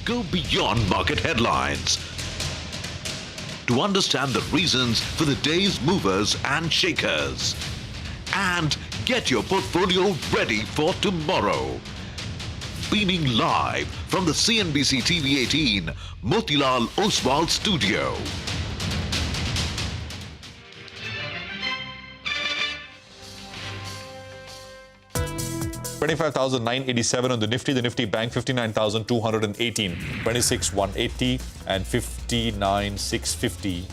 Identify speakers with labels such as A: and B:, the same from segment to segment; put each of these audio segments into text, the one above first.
A: Go beyond market headlines to understand the reasons for the day's movers and shakers. And get your portfolio ready for tomorrow. Beaming live from the CNBC-TV18 Motilal Oswal studio.
B: $25,987 on the Nifty Bank 59,218, 26,180 and 59,650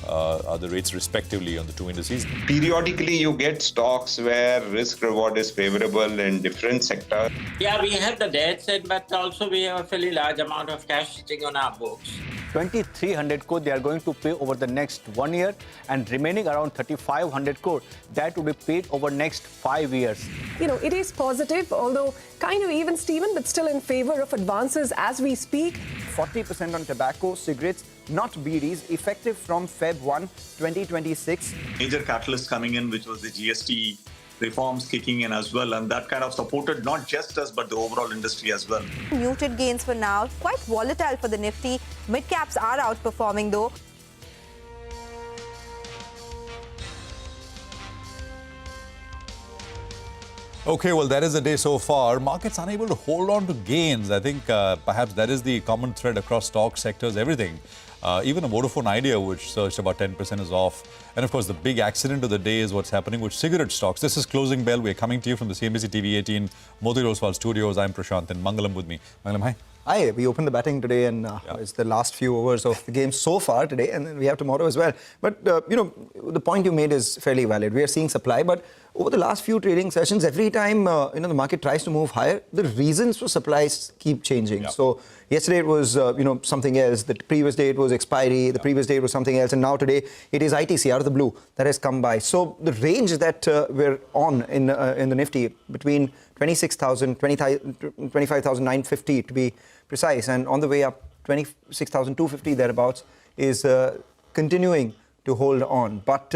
B: are the rates respectively on the two indices.
C: Periodically, you get stocks where risk reward is favorable in different sectors.
D: Yeah, we have the debt side, but also we have a fairly large amount of cash sitting on our books.
E: 2,300 crore they are going to pay over the next 1 year, and remaining around 3,500 crore that will be paid over next 5 years.
F: You know, it is positive, although kind of even, Stephen, but still in favor of advances as we speak.
G: 40% on tobacco, cigarettes, not BDs, effective from Feb 1, 2026.
H: Major catalyst coming in, which was the GST reforms kicking in as well, and that kind of supported not just us but the overall industry as well.
I: Muted gains for now, quite volatile for the Nifty. Mid caps are outperforming though.
B: Okay, well, that is the day so far. Markets unable to hold on to gains. I think perhaps that is the common thread across stock sectors, everything. Even a Vodafone Idea, which surged about 10%, is off. And of course, the big accident of the day is what's happening with cigarette stocks. This is Closing Bell. We're coming to you from the CNBC-TV18 Motilal Oswal studios. I'm Prashant and Mangalam with me. Mangalam, hi.
G: Hi, we opened the batting today, and it's the last few overs of the game so far today, and then we have tomorrow as well. But, you know, the point you made is fairly valid. We are seeing supply, but over the last few trading sessions, every time, the market tries to move higher, the reasons for supplies keep changing. So yesterday it was, something else. The previous day it was expiry. The previous day it was something else. And now today it is ITC out of the blue that has come by. So the range that we're on in the Nifty between 26,000, 25,950 to be precise, and on the way up 26,250 thereabouts is continuing to hold on. But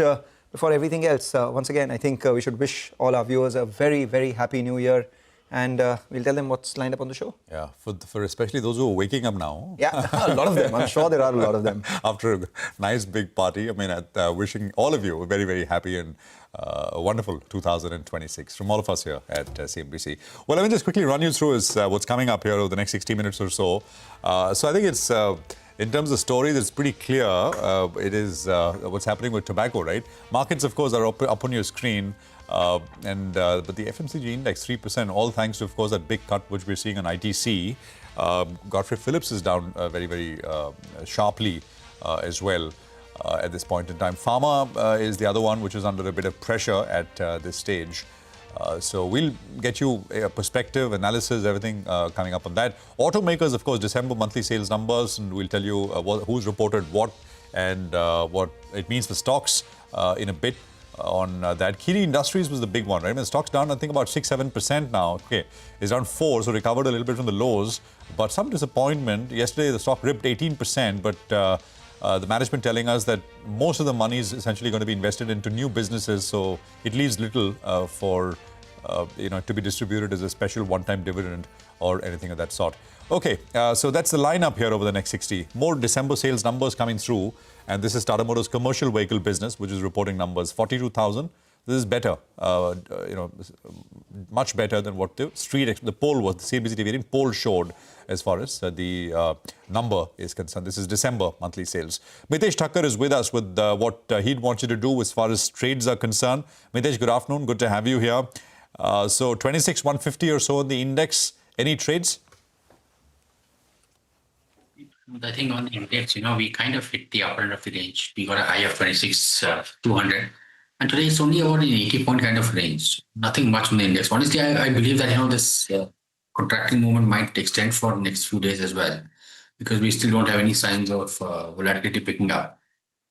G: before everything else, once again, I think we should wish all our viewers a very, very happy New Year. And we'll tell them what's lined up on the show.
B: Yeah, for especially those who are waking up now.
G: Yeah, a lot of them. I'm sure there are a lot of them.
B: After a nice big party. I mean, wishing all of you a very, very happy and a wonderful 2026 from all of us here at CNBC. Well, let me just quickly run you through what's coming up here over the next 60 minutes or so. So I think it's, in terms of stories, it's pretty clear. It is what's happening with tobacco, right? Markets, of course, are up on your screen. But the FMCG index 3%, all thanks to, of course, that big cut which we're seeing on ITC. Godfrey Phillips is down very, very sharply as well at this point in time. Pharma is the other one which is under a bit of pressure at this stage. So we'll get you a perspective, analysis, everything coming up on that. Automakers, of course, December monthly sales numbers, and we'll tell you who's reported what and what it means for stocks in a bit. On that. Kiri Industries was the big one, right? I mean, the stock's down, I think, about 6-7% now. Okay, it's down 4%, so recovered a little bit from the lows. But some disappointment. Yesterday, the stock ripped 18%, but the management telling us that most of the money is essentially going to be invested into new businesses, so it leaves little for to be distributed as a special one-time dividend or anything of that sort. Okay, so that's the lineup here over the next 60. More December sales numbers coming through. And this is Tata Motors commercial vehicle business, which is reporting numbers 42,000. This is better, much better than what the poll was. The CNBC-TV18 poll showed as far as the number is concerned. This is December monthly sales. Mitesh Thakkar is with us with what he'd want you to do as far as trades are concerned. Mitesh, good afternoon. Good to have you here. So 26,150 or so in the index. Any trades?
D: I think on the index, we kind of hit the upper end of the range. We got a high of 26,200. And today it's only about an 80-point kind of range. Nothing much on the index. Honestly, I believe that, this contracting movement might extend for the next few days as well, because we still don't have any signs of volatility picking up.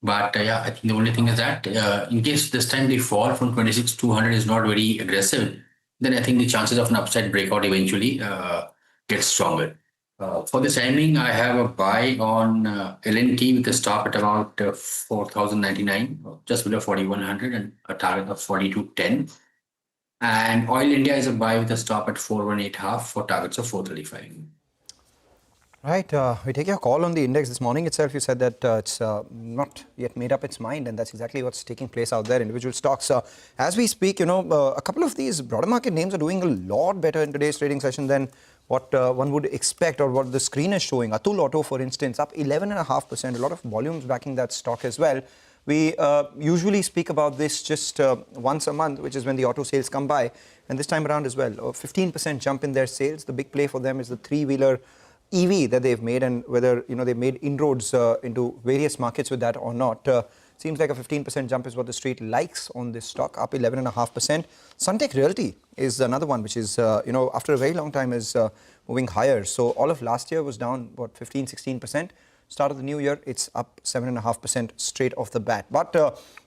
D: But I think the only thing is that in case this time the fall from 26,200 is not very aggressive, then I think the chances of an upside breakout eventually gets stronger. For this timing, I have a buy on LNT with a stop at about 4,099, just below 4,100, and a target of 4,210. And Oil India is a buy with a stop at 418.5 for targets of 435.
G: Right. We take your call on the index this morning itself. You said that it's not yet made up its mind, and that's exactly what's taking place out there. Individual stocks. As we speak, a couple of these broader market names are doing a lot better in today's trading session than what one would expect or what the screen is showing. Atul Auto, for instance, up 11.5%. A lot of volumes backing that stock as well. We usually speak about this just once a month, which is when the auto sales come by, and this time around as well. A 15% jump in their sales. The big play for them is the three-wheeler EV that they've made, and whether they've made inroads into various markets with that or not. Seems like a 15% jump is what the street likes on this stock, up 11.5%. Suntec Realty is another one which is after a very long time is moving higher. So all of last year was down 15-16%. Start of the new year, it's up 7.5% straight off the bat. But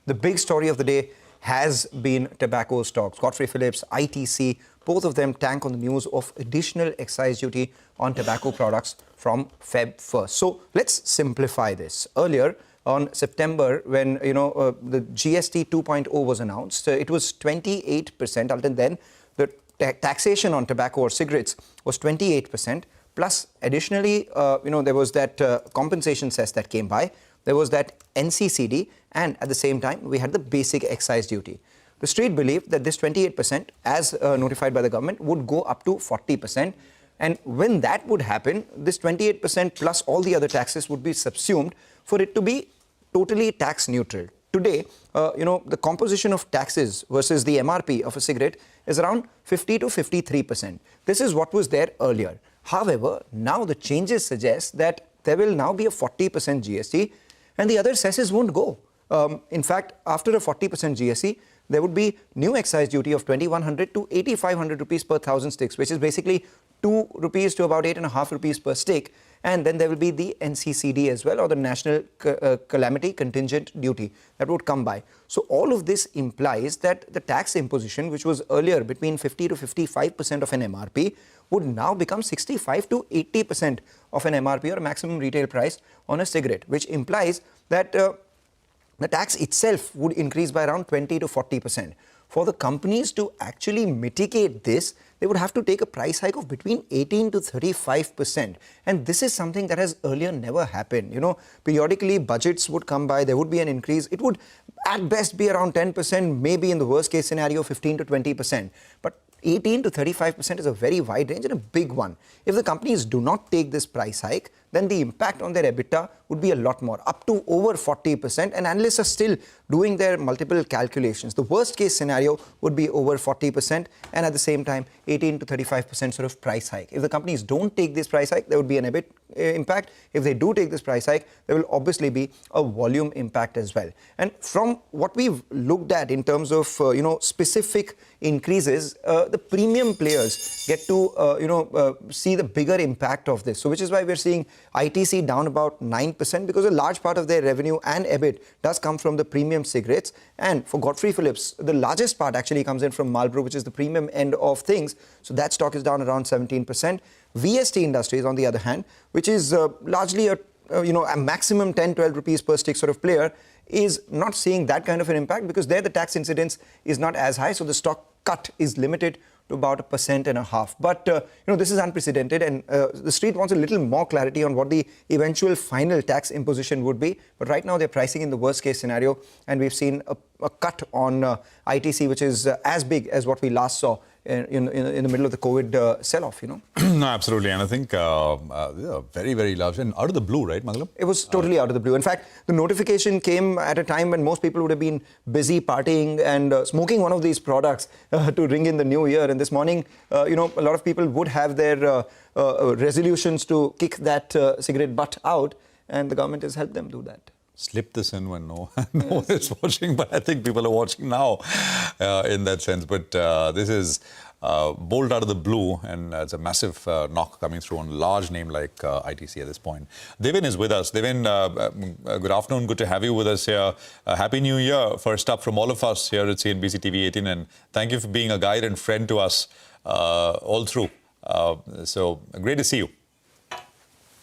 G: the big story of the day has been tobacco stocks. Godfrey Phillips, ITC, both of them tank on the news of additional excise duty on tobacco products from Feb 1st. So let's simplify this. Earlier on September, when the GST 2.0 was announced, it was 28%. Until then, the taxation on tobacco or cigarettes was 28%. Plus, additionally, there was that compensation cess that came by. There was that NCCD, and at the same time, we had the basic excise duty. The street believed that this 28%, as notified by the government, would go up to 40%. And when that would happen, this 28% plus all the other taxes would be subsumed for it to be totally tax neutral. Today, the composition of taxes versus the MRP of a cigarette is around 50 to 53%. This is what was there earlier. However, now the changes suggest that there will now be a 40% GST and the other cesses won't go. In fact, after a 40% GST, there would be new excise duty of 2,100 to 8,500 rupees per 1,000 sticks, which is basically 2 rupees to about 8.5 rupees per stick. And then there will be the NCCD as well, or the National Calamity Contingent Duty that would come by. So all of this implies that the tax imposition, which was earlier between 50 to 55% of an MRP, would now become 65 to 80% of an MRP, or a maximum retail price, on a cigarette, which implies that the tax itself would increase by around 20 to 40%. For the companies to actually mitigate this, they would have to take a price hike of between 18 to 35%. And this is something that has earlier never happened. Periodically budgets would come by, there would be an increase. It would at best be around 10%, maybe in the worst case scenario, 15 to 20%. But 18 to 35% is a very wide range and a big one. If the companies do not take this price hike, then the impact on their EBITDA would be a lot more, up to over 40%. And analysts are still doing their multiple calculations. The worst case scenario would be over 40%, and at the same time, 18 to 35% sort of price hike. If the companies don't take this price hike, there would be an EBIT impact. If they do take this price hike, there will obviously be a volume impact as well. And from what we've looked at in terms of specific increases, the premium players get to see the bigger impact of this. So which is why we're seeing ITC down about 9%, because a large part of their revenue and EBIT does come from the premium cigarettes. And for Godfrey Phillips, the largest part actually comes in from Marlboro, which is the premium end of things. So that stock is down around 17%. VST Industries, on the other hand, which is largely a maximum 10-12 rupees per stick sort of player, is not seeing that kind of an impact, because there the tax incidence is not as high. So the stock cut is limited to about 1.5%. But this is unprecedented, and the street wants a little more clarity on what the eventual final tax imposition would be. But right now they're pricing in the worst case scenario, and we've seen a cut on ITC, which is as big as what we last saw in the middle of the COVID sell-off,
B: No, absolutely. And I think very, very large. And out of the blue, right, Mangalam?
G: It was totally out of the blue. In fact, the notification came at a time when most people would have been busy partying and smoking one of these products to ring in the new year. And this morning, a lot of people would have their resolutions to kick that cigarette butt out, and the government has helped them do that.
B: Slip this in when no one is watching, but I think people are watching now in that sense. But this is bolt out of the blue, and it's a massive knock coming through on a large name like ITC at this point. Devin is with us. Devin, good afternoon. Good to have you with us here. Happy New Year, first up from all of us here at CNBC-TV18, and thank you for being a guide and friend to us all through. So great to see you.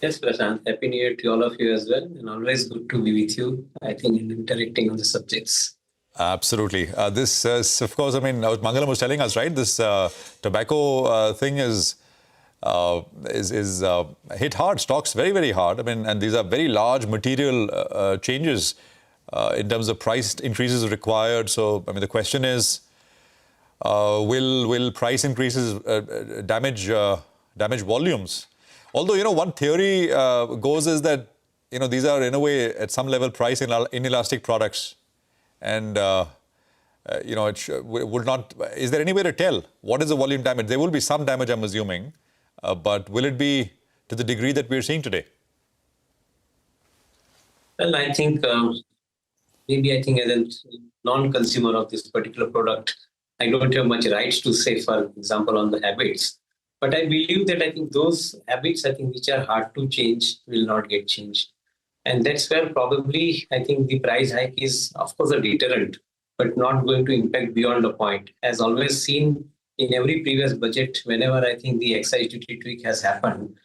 J: Yes, Prashant. Happy New Year to all of you as well. And always good to be with you, I think, in interacting on the subjects.
B: Absolutely. This is, of course, what Mangalam was telling us, right? This tobacco thing is is hit hard. Stocks very, very hard. I mean, and these are very large material changes in terms of price increases required. So, I mean, the question is, will price increases damage volumes? Although, one theory goes is that, these are in a way at some level price inelastic products, and it would not. Is there any way to tell what is the volume damage? There will be some damage, I'm assuming, but will it be to the degree that we're seeing today?
J: Well, I think maybe as a non-consumer of this particular product, I don't have much rights to say, for example, on the habits. But I believe that I think those habits, which are hard to change, will not get changed. And that's where probably I think the price hike is, of course, a deterrent, but not going to impact beyond a point. As always seen in every previous budget, whenever I think the excise duty tweak has happened,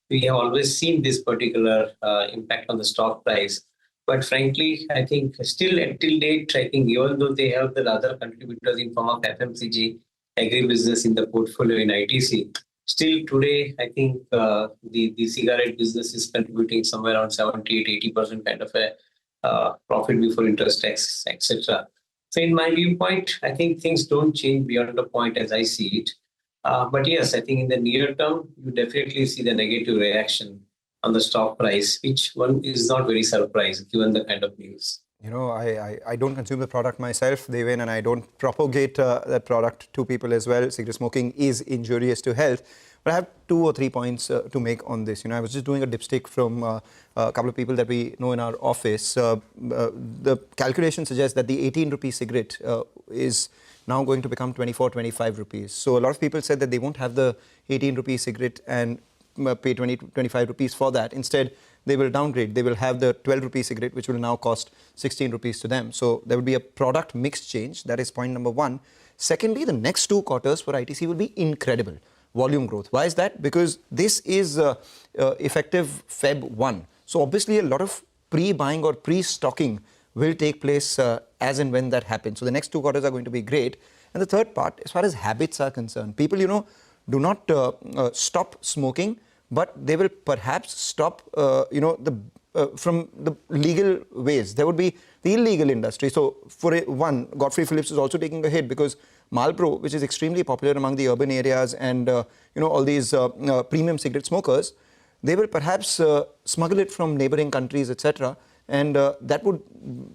J: we have always seen this particular impact on the stock price. But frankly, I think still until date, I think even though they have the other contributors in form of FMCG, agribusiness in the portfolio in ITC, still today, I think the cigarette business is contributing somewhere around 78-80% kind of a profit before interest, tax, etc. So in my viewpoint, I think things don't change beyond the point as I see it. But yes, I think in the near term, you definitely see the negative reaction on the stock price, which one is not very surprised given the kind of news.
G: I don't consume the product myself, Devin, and I don't propagate that product to people as well. Cigarette smoking is injurious to health. But I have 2 or 3 points to make on this. I was just doing a dipstick from a couple of people that we know in our office. The calculation suggests that the 18 rupee cigarette is now going to become 24-25 rupees. So a lot of people said that they won't have the 18 rupee cigarette and pay 20-25 rupees for that. Instead, they will downgrade. They will have the 12 rupee cigarette, which will now cost 16 rupees to them. So there will be a product mix change. That is point number 1. Secondly, the next 2 quarters for ITC will be incredible. Volume growth. Why is that? Because this is effective Feb 1. So obviously a lot of pre-buying or pre-stocking will take place as and when that happens. So the next 2 quarters are going to be great. And the third part, as far as habits are concerned, people, do not stop smoking, but they will perhaps stop, from the legal ways. There would be the illegal industry. So for one, Godfrey Phillips is also taking a hit because Marlboro, which is extremely popular among the urban areas and, all these premium cigarette smokers, they will perhaps smuggle it from neighboring countries, etc. And that would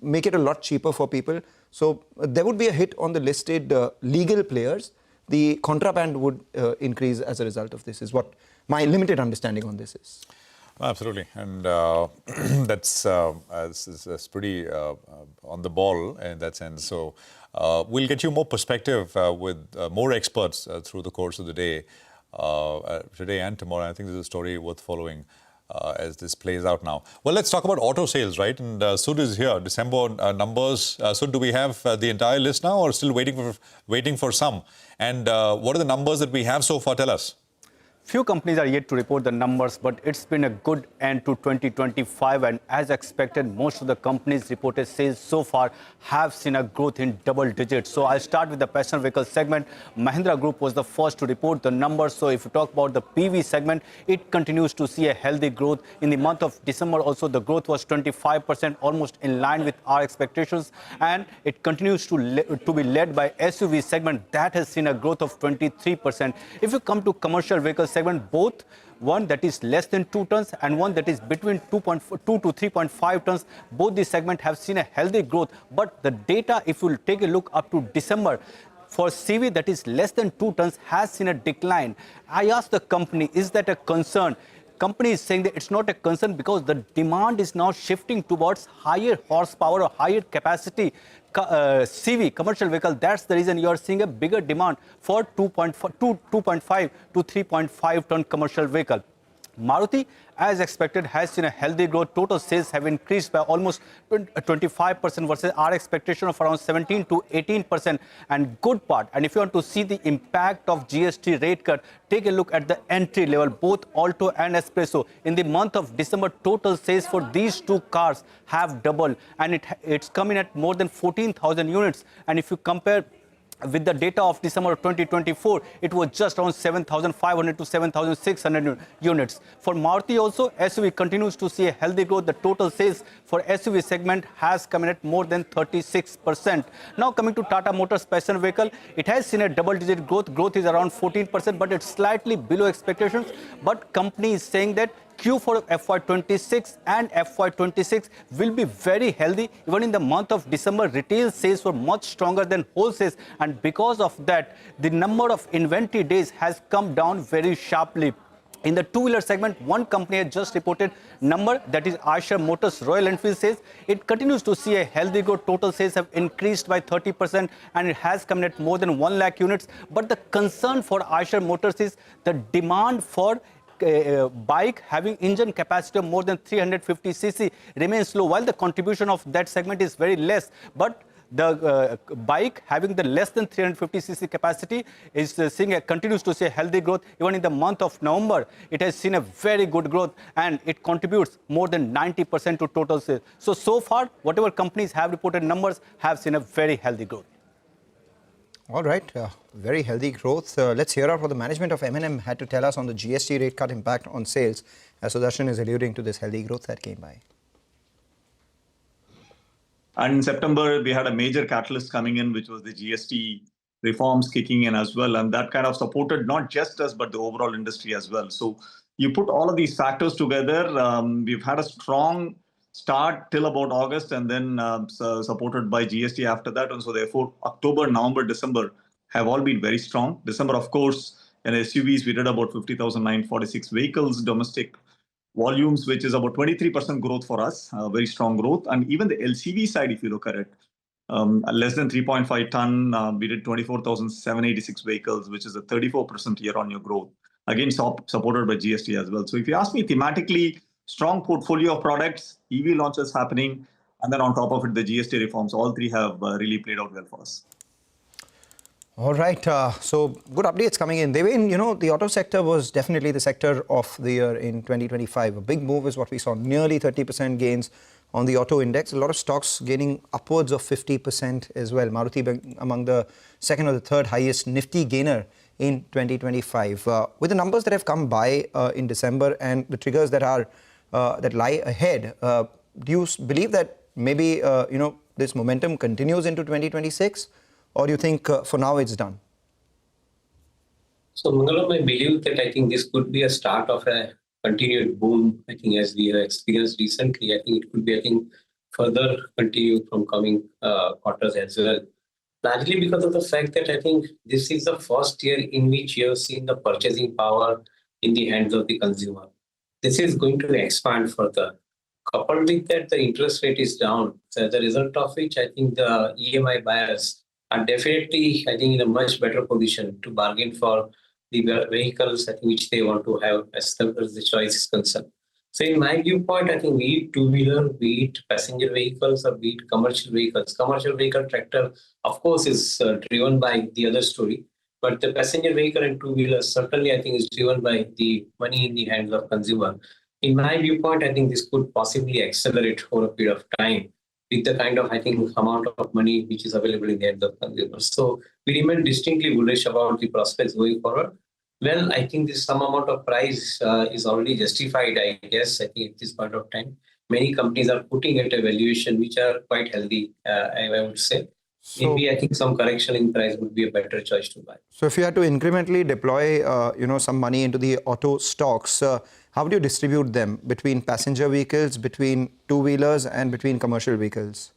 G: make it a lot cheaper for people. So there would be a hit on the listed legal players. The contraband would increase as a result of this, is what my limited understanding on this is.
B: Absolutely, and that's pretty on the ball in that sense. So we'll get you more perspective with more experts through the course of the day, today and tomorrow. I think this is a story worth following as this plays out now. Well, let's talk about auto sales, right? And Sud is here. December numbers. Sud, do we have the entire list now, or still waiting for some? And what are the numbers that we have so far? Tell us.
E: Few companies are yet to report the numbers, but it's been a good end to 2025. And as expected, most of the companies reported sales so far have seen a growth in double digits. So I'll start with the passenger vehicle segment. Mahindra Group was the first to report the numbers. So if you talk about the PV segment, it continues to see a healthy growth. In the month of December, also the growth was 25%, almost in line with our expectations. And it continues to be led by SUV segment that has seen a growth of 23%. If you come to commercial vehicles segment, both one that is less than 2 tons and one that is between 2 to 3.5 tons, both these segments have seen a healthy growth. But the data, if you take a look up to December, for CV that is less than 2 tons has seen a decline. I asked the company, is that a concern? Company is saying that it's not a concern because the demand is now shifting towards higher horsepower or higher capacity CV, commercial vehicle. That's the reason you are seeing a bigger demand for 2.5 to 3.5 ton commercial vehicle. Maruti, as expected, has seen a healthy growth. Total sales have increased by almost 25% versus our expectation of around 17 to 18%. And good part, and if you want to see the impact of GST rate cut, take a look at the entry level, both Alto and Espresso. In the month of December, total sales for these 2 cars have doubled, and it's coming at more than 14,000 units. And if you compare with the data of December of 2024, it was just around 7,500 to 7,600 units. For Maruti also, SUV continues to see a healthy growth. The total sales for SUV segment has come in at more than 36%. Now coming to Tata Motors passenger vehicle, it has seen a double-digit growth. Growth is around 14%, but it's slightly below expectations. But company is saying that Q4 of FY26 and FY26 will be very healthy. Even in the month of December, retail sales were much stronger than wholesale, and because of that, the number of inventory days has come down very sharply. In the two-wheeler segment, one company has just reported number, that is Eicher Motors Royal Enfield sales. It continues to see a healthy growth. Total sales have increased by 30% and it has come in at more than 1 lakh units. But the concern for Eicher Motors is the demand for bike having engine capacity of more than 350cc remains low, while the contribution of that segment is very less. But the bike having the less than 350cc capacity is continues to see a healthy growth. Even in the month of November, it has seen a very good growth and it contributes more than 90% to total sales. So far, whatever companies have reported numbers have seen a very healthy growth.
G: All right, very healthy growth. Let's hear out what the management of M&M had to tell us on the GST rate cut impact on sales, as Sudarshan is alluding to this healthy growth that came by.
H: And in September, we had a major catalyst coming in, which was the GST reforms kicking in as well. And that kind of supported not just us, but the overall industry as well. So you put all of these factors together, we've had a strong start till about August, and then supported by GST after that. And so therefore, October, November, December have all been very strong. December, of course, in SUVs, we did about 50,946 vehicles, domestic volumes, which is about 23% growth for us, very strong growth. And even the LCV side, if you look at it, less than 3.5 ton, we did 24,786 vehicles, which is a 34% year-on-year growth. Again, supported by GST as well. So if you ask me thematically, strong portfolio of products, EV launches happening, and then on top of it, the GST reforms, all three have really played out well for us.
G: All right, so good updates coming in. Devin, you know, the auto sector was definitely the sector of the year in 2025. A big move is what we saw, nearly 30% gains on the auto index. A lot of stocks gaining upwards of 50% as well. Maruti among the second or the third highest Nifty gainer in 2025. With the numbers that have come by in December and the triggers that are that lie ahead, do you believe that maybe you know, this momentum continues into 2026, or do you think for now it's done?
J: So Mangalam, I believe that I think this could be a start of a continued boom. I think as we have experienced recently, I think it could be, I think, further continue from coming quarters as well. Largely because of the fact that I think this is the first year in which you have seen the purchasing power in the hands of the consumer. This is going to expand further. Coupled with that, the interest rate is down. So as a result of which, I think the EMI buyers are definitely, I think, in a much better position to bargain for the vehicles, I think, which they want to have as far as the choice is concerned. So in my viewpoint, I think be it two-wheeler, be it passenger vehicles, or be it commercial vehicles. Commercial vehicle tractor, of course, is driven by the other story. But the passenger vehicle and two-wheelers certainly, I think, is driven by the money in the hands of consumer. In my viewpoint, I think this could possibly accelerate over a period of time with the kind of, I think, amount of money which is available in the hands of consumers. So we remain distinctly bullish about the prospects going forward. Well, I think this some amount of price is already justified, I guess, I think at this point of time. Many companies are putting at a valuation which are quite healthy, I would say. So, maybe I think some correction in price would be a better choice to buy.
G: So if you had to incrementally deploy, you know, some money into the auto stocks, how would you distribute them between passenger vehicles, between two-wheelers, and between commercial vehicles?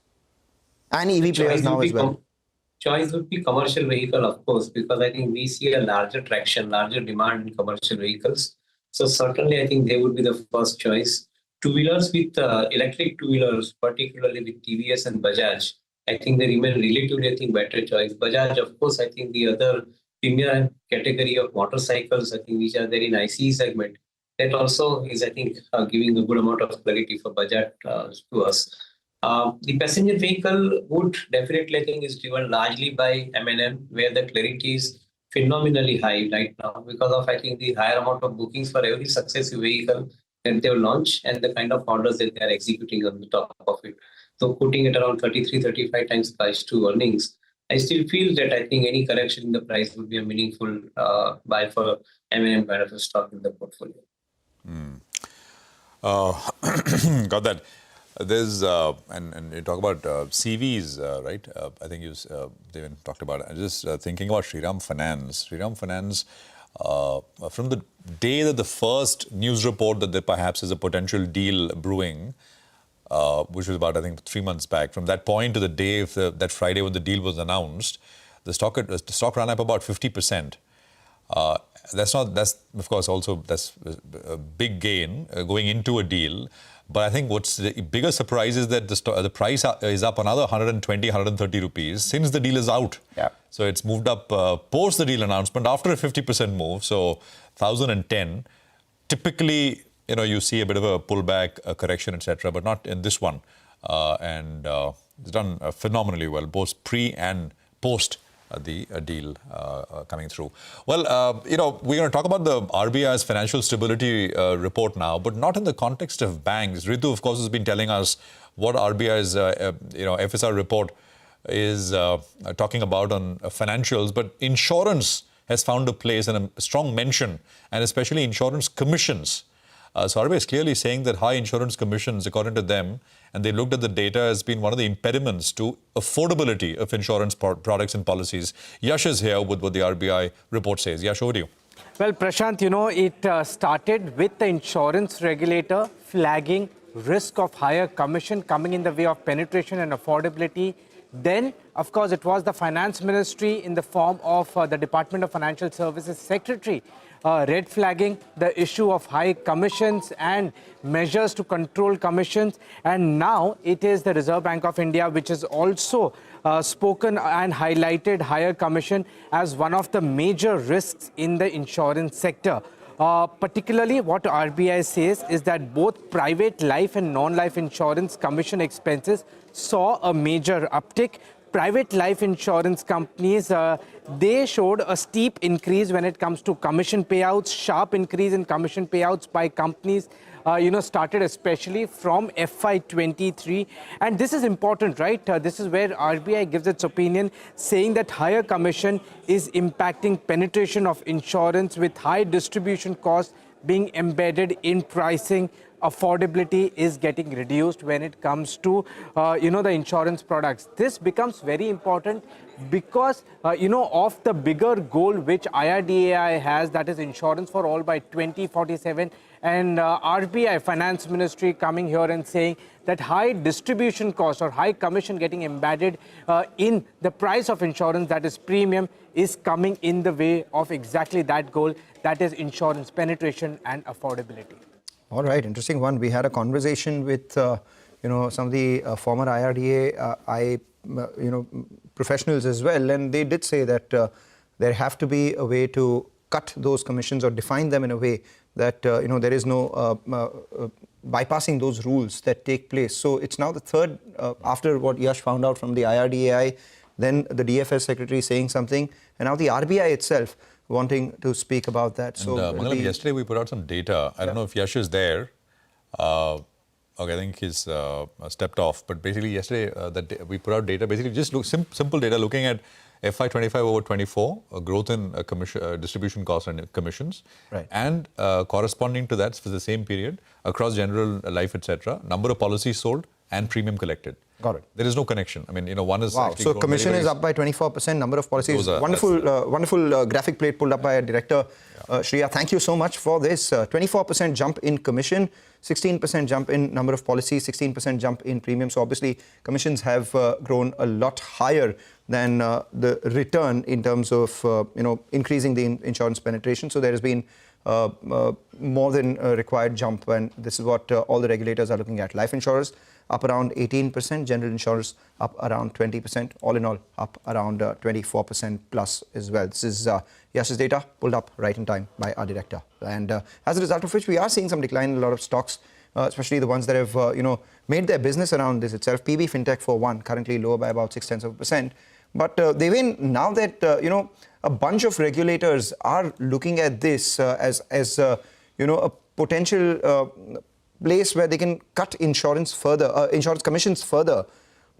G: And EV players now as well.
J: Choice would be commercial vehicle, of course, because I think we see a larger traction, larger demand in commercial vehicles. So certainly, I think they would be the first choice. Two-wheelers with electric two-wheelers, particularly with TVS and Bajaj, I think they remain relatively, I think, better choice. Bajaj, of course, I think the other premium category of motorcycles, I think, which are there in ICE segment, that also is, I think, giving a good amount of clarity for Bajaj to us. The passenger vehicle would definitely, I think, is driven largely by M&M, where the clarity is phenomenally high right now because of, I think, the higher amount of bookings for every successive vehicle that they will launch and the kind of orders that they are executing on the top of it. So putting it around 33, 35 times price to earnings, I still feel that I think any correction in the price would be a meaningful buy for M&M kind of a stock in the portfolio.
B: Got that. There's, and you talk about CVs, right? I think you even talked about it. I'm just thinking about Shriram Finance. Shriram Finance, from the day that the first news report that there perhaps is a potential deal brewing, which was about, I think, 3 months back, from that point to the day of that Friday when the deal was announced, the stock ran up about 50%. That's of course also a big gain going into a deal. But I think what's the bigger surprise is that the price is up another 120, 130 rupees since the deal is out.
G: Yeah.
B: So it's moved up post the deal announcement after a 50% move. So 1,010. Typically, you see a bit of a pullback, a correction, etc., but not in this one. And it's done phenomenally well, both pre and post the deal coming through. Well, we're going to talk about the RBI's financial stability report now, but not in the context of banks. Ritu, of course, has been telling us what RBI's FSR report is talking about on financials, but insurance has found a place and a strong mention, and especially insurance commissions. So RBI is clearly saying that high insurance commissions, according to them, and they looked at the data, has been one of the impediments to affordability of insurance products and policies. Yash is here with what the RBI report says. Yash, over to you.
K: Well, Prashant, it started with the insurance regulator flagging risk of higher commission coming in the way of penetration and affordability. Then, of course, it was the finance ministry in the form of the Department of Financial Services Secretary red flagging the issue of high commissions and measures to control commissions. And now it is the Reserve Bank of India which has also spoken and highlighted higher commission as one of the major risks in the insurance sector. Particularly what RBI says is that both private life and non-life insurance commission expenses saw a major uptick. Private life insurance companies, they showed a steep increase when it comes to commission payouts, sharp increase in commission payouts by companies, started especially from FY23. And this is important, right? This is where RBI gives its opinion, saying that higher commission is impacting penetration of insurance with high distribution costs being embedded in pricing. Affordability is getting reduced when it comes to, the insurance products. This becomes very important because, of the bigger goal which IRDAI has, that is insurance for all by 2047. And RBI Finance Ministry coming here and saying that high distribution cost or high commission getting embedded in the price of insurance, that is premium, is coming in the way of exactly that goal, that is insurance penetration and affordability.
G: All right, interesting one. We had a conversation with, some of the former IRDA, professionals as well, and they did say that there have to be a way to cut those commissions or define them in a way that, there is no bypassing those rules that take place. So it's now the third, after what Yash found out from the IRDAI, then the DFS secretary saying something, and now the RBI itself wanting to speak about that. So
B: Mangalam, yesterday we put out some data. I don't know if Yash is there. Okay, I think he's stepped off. But basically yesterday we put out data, basically just simple data looking at FY25 over 24, growth in distribution costs and commissions.
G: Right.
B: And corresponding to that for the same period, across general life, etc., number of policies sold and premium collected.
G: Got it.
B: There is no connection. I mean, one is...
G: Wow. So commission is up by 24%, number of policies. Wonderful graphic plate pulled up by our director, Shreya. Thank you so much for this. 24% jump in commission, 16% jump in number of policies, 16% jump in premium. So obviously, commissions have grown a lot higher than the return in terms of, increasing the insurance penetration. So there has been more than a required jump, and this is what all the regulators are looking at. Life insurers up around 18%, general insurers up around 20%, all in all up around 24% plus as well. This is Yash's data pulled up right in time by our director. And as a result of which, we are seeing some decline in a lot of stocks, especially the ones that have made their business around this itself. PB Fintech for one, currently lower by about 0.6%. But now that a bunch of regulators are looking at this as a potential place where they can cut insurance commissions further.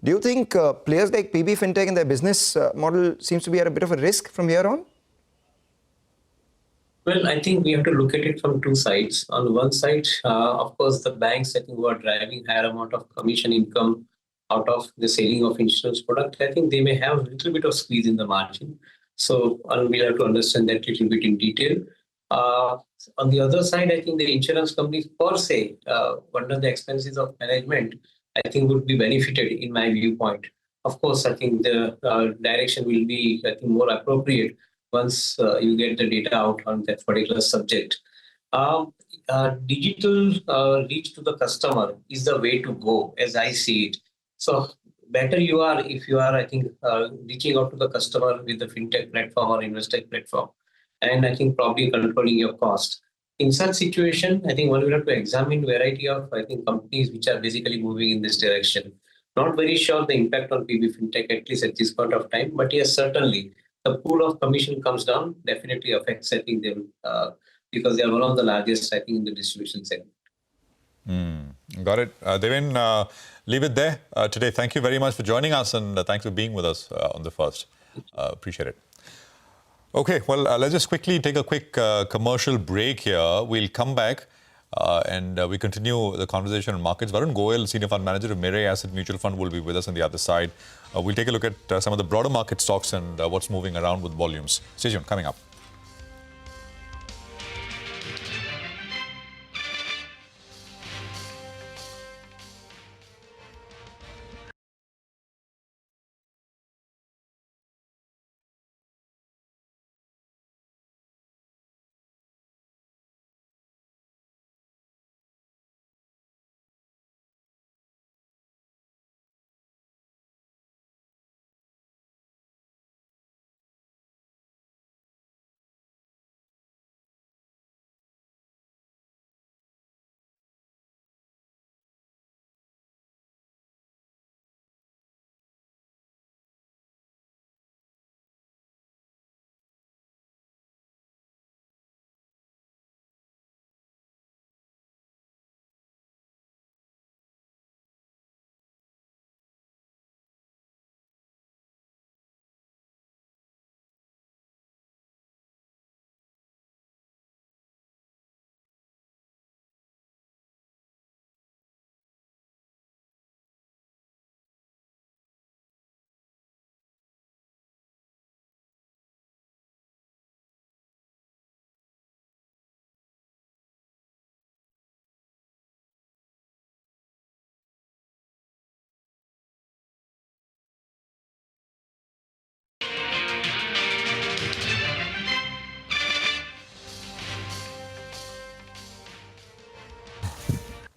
G: Do you think players like PB Fintech and their business model seems to be at a bit of a risk from here on?
J: Well, I think we have to look at it from two sides. On one side, of course, the banks, I think, who are driving higher amount of commission income out of the selling of insurance product, I think they may have a little bit of squeeze in the margin. So we'll have to understand that a little bit in detail. On the other side, I think the insurance companies per se, under the expenses of management, I think would be benefited in my viewpoint. Of course, I think the direction will be, I think, more appropriate once you get the data out on that particular subject. Digital reach to the customer is the way to go, as I see it. So better you are if you are, I think, reaching out to the customer with the fintech platform or investech platform, and I think probably controlling your cost. In such situation, I think one will have to examine variety of, I think, companies which are basically moving in this direction. Not very sure the impact on PB Fintech, at least at this point of time, but yes, certainly the pool of commission comes down, definitely affects, I think, them because they are one of the largest, I think, in the distribution segment.
B: Got it. Devin, leave it there today. Thank you very much for joining us, and thanks for being with us on the first. Appreciate it. Okay, well, let's just quickly take a quick commercial break here. We'll come back and we continue the conversation on markets. Varun Goyal, Senior Fund Manager of Mirae Asset Mutual Fund, will be with us on the other side. We'll take a look at some of the broader market stocks and what's moving around with volumes. Stay tuned, coming up.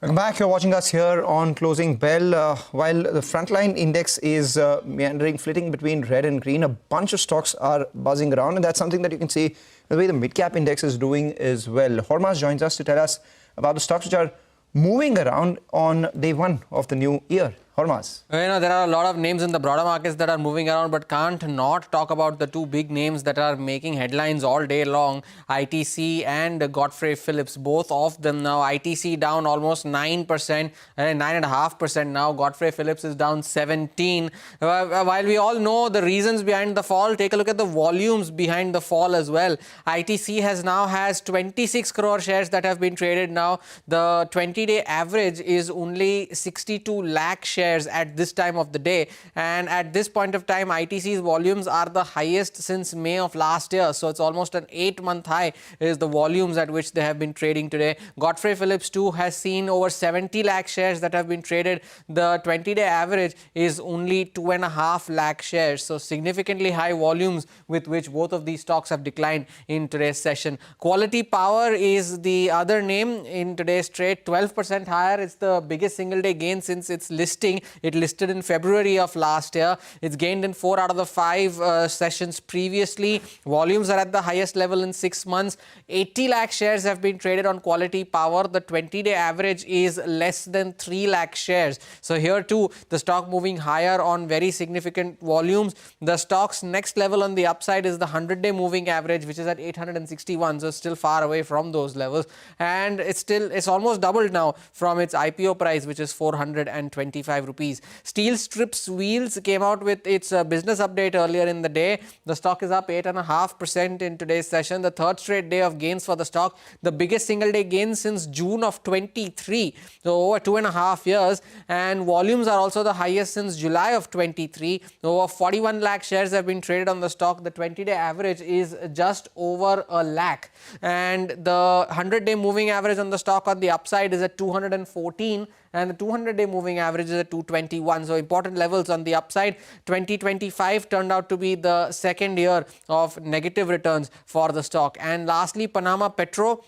G: Welcome back. You're watching us here on Closing Bell. While the Flatline index is meandering, flitting between red and green, a bunch of stocks are buzzing around, and that's something that you can see the way the mid-cap index is doing as well. Hormaz joins us to tell us about the stocks which are moving around on day one of the new year. Hormaz.
L: There are a lot of names in the broader markets that are moving around, but can't not talk about the two big names that are making headlines all day long, ITC and Godfrey Phillips. Both of them now, ITC down almost 9%, 9.5% now. Godfrey Phillips is down 17%. While we all know the reasons behind the fall, take a look at the volumes behind the fall as well. ITC has 26 crore shares that have been traded now. The 20-day average is only 62 lakh shares at this time of the day, and at this point of time ITC's volumes are the highest since May of last year, so it's almost an 8-month high is the volumes at which they have been trading today. Godfrey Phillips too has seen over 70 lakh shares that have been traded. The 20-day average is only 2.5 lakh shares, so significantly high volumes with which both of these stocks have declined in today's session. Quality Power is the other name in today's trade, 12% higher. It's the biggest single day gain since its listing. It listed in February of last year. It's gained in 4 out of the 5 sessions previously. Volumes are at the highest level in 6 months. 80 lakh shares have been traded on Quality Power. The 20-day average is less than 3 lakh shares. So here too, the stock moving higher on very significant volumes. The stock's next level on the upside is the 100-day moving average, which is at 861, so still far away from those levels. And it's almost doubled now from its IPO price, which is 425 125 rupees. Steel Strips Wheels came out with its business update earlier in the day. The stock is up 8.5% in today's session. The third straight day of gains for the stock. The biggest single day gain since June of 23. So over 2.5 years. And volumes are also the highest since July of 23. Over 41 lakh shares have been traded on the stock. The 20-day average is just over a lakh. And the 100-day moving average on the stock on the upside is at 214. And the 200-day moving average is at 221. So important levels on the upside. 2025 turned out to be the second year of negative returns for the stock. And lastly, Panama Petro,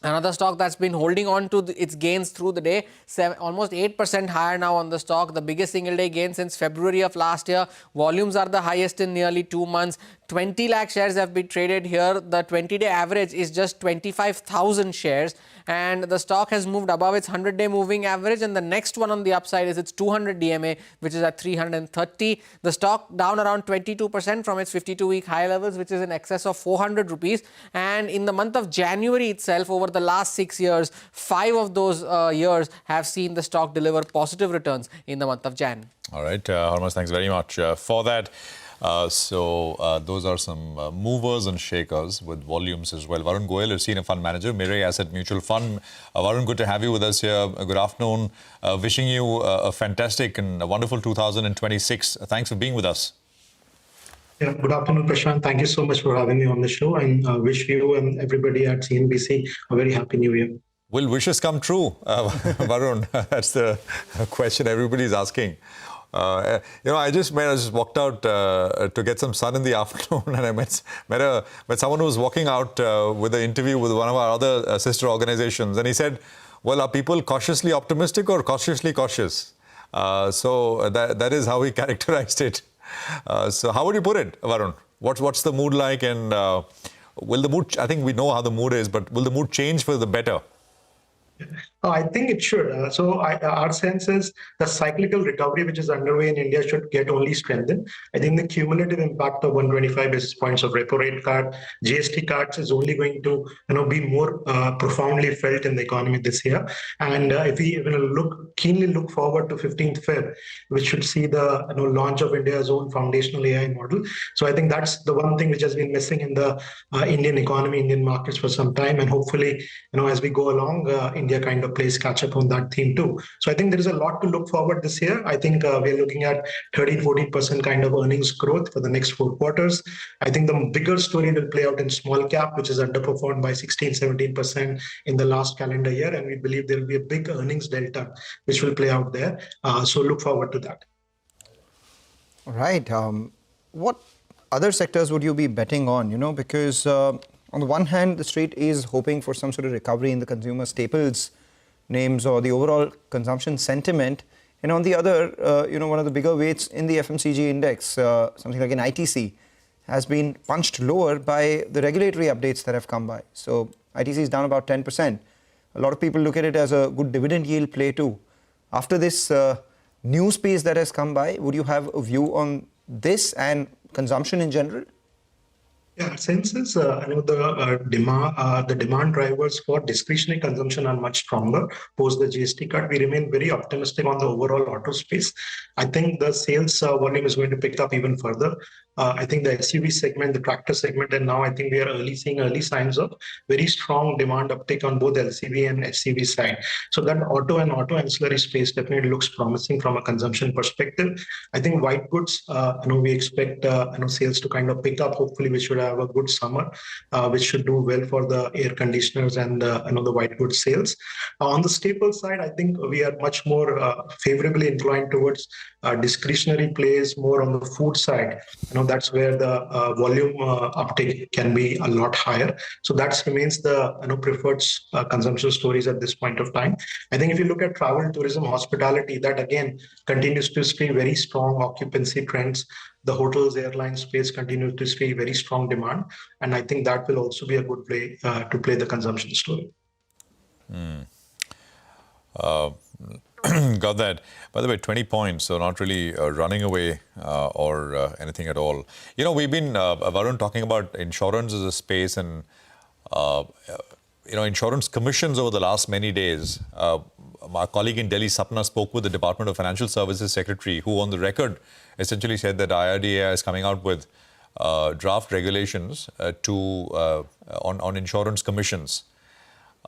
L: another stock that's been holding on to its gains through the day, almost 8% higher now on the stock, the biggest single day gain since February of last year. Volumes are the highest in nearly 2 months. 20 lakh shares have been traded here. The 20-day average is just 25,000 shares, and the stock has moved above its 100-day moving average, and the next one on the upside is its 200 DMA, which is at 330. The stock down around 22% from its 52-week high levels, which is in excess of 400 rupees. And in the month of January itself, over the last 6 years, 5 of those years have seen the stock deliver positive returns in the month of Jan.
B: All right, Harmas, thanks very much for that. Those are some movers and shakers with volumes as well. Varun Goyal is Senior Fund Manager, Mirae Asset Mutual Fund. Varun, good to have you with us here. Good afternoon. Wishing you a fantastic and a wonderful 2026. Thanks for being with us.
M: Yeah, good afternoon, Prashant. Thank you so much for having me on the show, and wish you and everybody at CNBC a very happy new year.
B: Will wishes come true, Varun? That's the question everybody's asking. I just walked out to get some sun in the afternoon, and I met someone who was walking out with an interview with one of our other sister organizations, and he said, well, are people cautiously optimistic or cautiously cautious? So that is how he characterized it. So how would you put it, Varun? What's the mood like, and will the mood, I think we know how the mood is, but will the mood change for the better?
M: I think it should. Our sense is the cyclical recovery which is underway in India should get only strengthened. I think the cumulative impact of 125 basis points of repo rate cut, GST cuts is only going to be more profoundly felt in the economy this year. And if we keenly look forward to 15th Feb, which should see the launch of India's own foundational AI model. So I think that's the one thing which has been missing in the Indian economy, Indian markets for some time. And hopefully, as we go along, India kind of plays catch up on that theme too. So I think there is a lot to look forward this year. I think we're looking at 13-14% kind of earnings growth for the next 4 quarters. I think the bigger story will play out in small cap, which is underperformed by 16-17% in the last calendar year. And we believe there will be a big earnings delta, which will play out there. So look forward to that.
G: All right. What other sectors would you be betting on? Because on the one hand, the street is hoping for some sort of recovery in the consumer staples names or the overall consumption sentiment. And on the other, one of the bigger weights in the FMCG index, something like an ITC, has been punched lower by the regulatory updates that have come by. So ITC is down about 10%. A lot of people look at it as a good dividend yield play too. After this new space that has come by, would you have a view on this and consumption in general?
M: Yeah, sense is, the demand drivers for discretionary consumption are much stronger post the GST cut. We remain very optimistic on the overall auto space. I think the sales volume is going to pick up even further. I think the SUV segment, the tractor segment, and now I think we are seeing early signs of very strong demand uptake on both LCV and SCV side. So that auto and auto ancillary space definitely looks promising from a consumption perspective. I think white goods, we expect sales to kind of pick up. Hopefully, we should have a good summer, which should do well for the air conditioners and the white goods sales. On the staple side, I think we are much more favorably inclined towards discretionary plays, more on the food side. That's where the volume uptake can be a lot higher. So that remains the preferred consumption stories at this point of time. I think if you look at travel, tourism, hospitality, that again continues to see very strong occupancy trends. The hotels, airline space continues to see very strong demand. And I think that will also be a good play to play the consumption story.
B: Got that. By the way, 20 points, so not really running away or anything at all. We've been, Varun, talking about insurance as a space and, insurance commissions over the last many days. my colleague in Delhi, Sapna, spoke with the Department of Financial Services Secretary, who on the record essentially said that IRDAI is coming out with draft regulations on insurance commissions.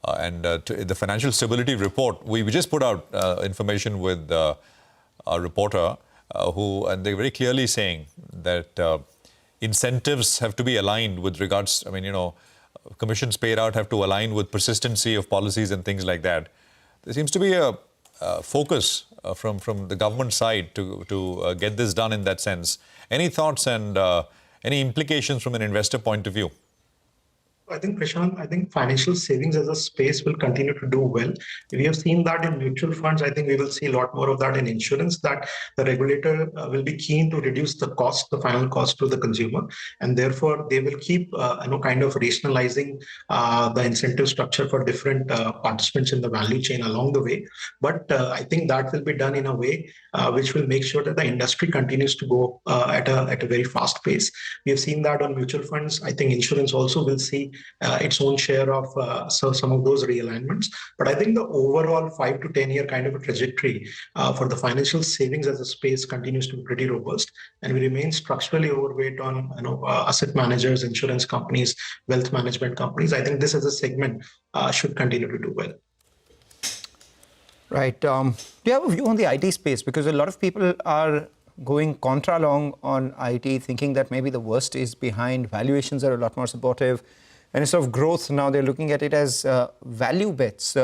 B: The Financial Stability Report, we just put out information with our reporter, and they're very clearly saying that incentives have to be aligned with regards, commissions paid out have to align with persistency of policies and things like that. There seems to be a focus from the government side to get this done in that sense. Any thoughts and any implications from an investor point of view?
M: I think, Prashant, financial savings as a space will continue to do well. We have seen that in mutual funds. I think we will see a lot more of that in insurance, that the regulator will be keen to reduce the final cost to the consumer. And therefore, they will keep, kind of rationalizing the incentive structure for different participants in the value chain along the way. But I think that will be done in a way which will make sure that the industry continues to go at a very fast pace. We have seen that on mutual funds. I think insurance also will see its own share of some of those realignments. But I think the overall 5 to 10 year kind of a trajectory for the financial savings as a space continues to be pretty robust, and we remain structurally overweight on asset managers, insurance companies, wealth management companies. I think this as a segment should continue to do well.
G: Right. Do you have a view on the IT space? Because a lot of people are going contra long on IT, thinking that maybe the worst is behind. Valuations are a lot more supportive. And instead of growth, now they're looking at it as value bets.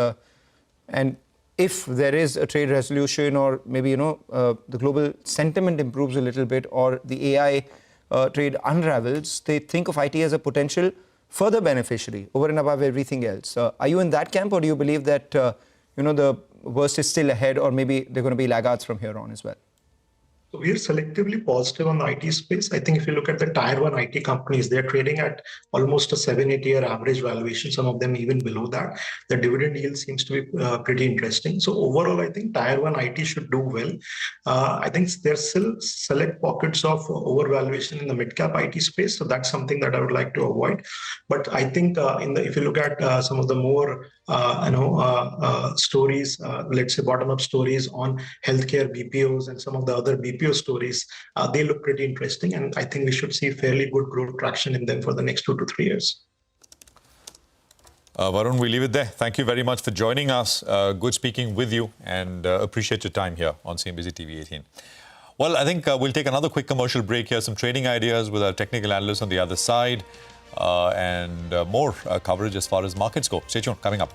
G: And if there is a trade resolution, or maybe, the global sentiment improves a little bit, or the AI trade unravels, they think of IT as a potential further beneficiary over and above everything else. Are you in that camp, or do you believe that, the worst is still ahead, or maybe they're going to be laggards from here on as well?
M: So we are selectively positive on the IT space. I think if you look at the tier 1 IT companies, they're trading at almost a 7-8 year average valuation, some of them even below that. The dividend yield seems to be pretty interesting. So overall, I think tier 1 IT should do well. I think there's still select pockets of overvaluation in the mid-cap IT space. So that's something that I would like to avoid. But I think if you look at some of the more stories, let's say bottom-up stories on healthcare BPOs and some of the other BPO stories, they look pretty interesting, and I think we should see fairly good growth traction in them for the next 2 to 3 years.
B: Varun, we leave it there. Thank you very much for joining us. Good speaking with you, and appreciate your time here on CNBC TV18. Well, I think we'll take another quick commercial break here, some trading ideas with our technical analysts on the other side, and more coverage as far as markets go. Stay tuned, coming up.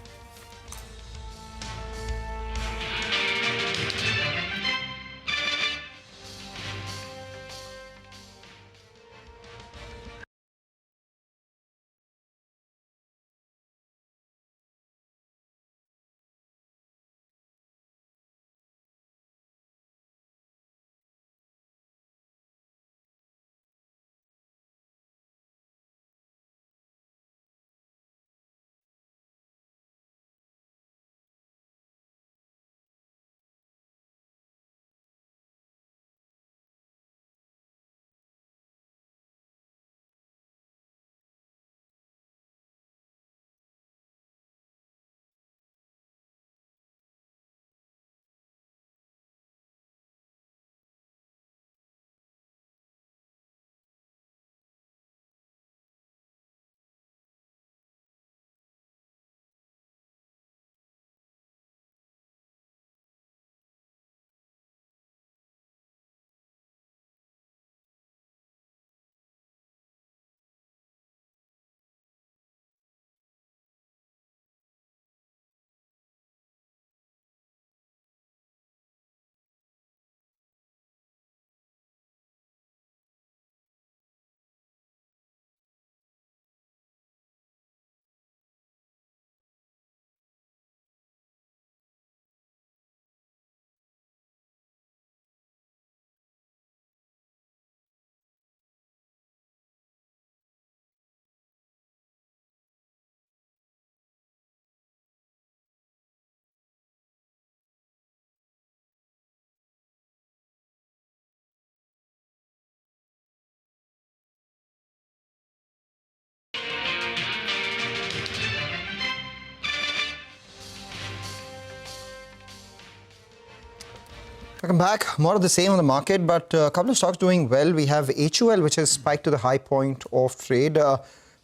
G: Welcome back. More of the same on the market, but a couple of stocks doing well. We have HUL, which has spiked to the high point of trade.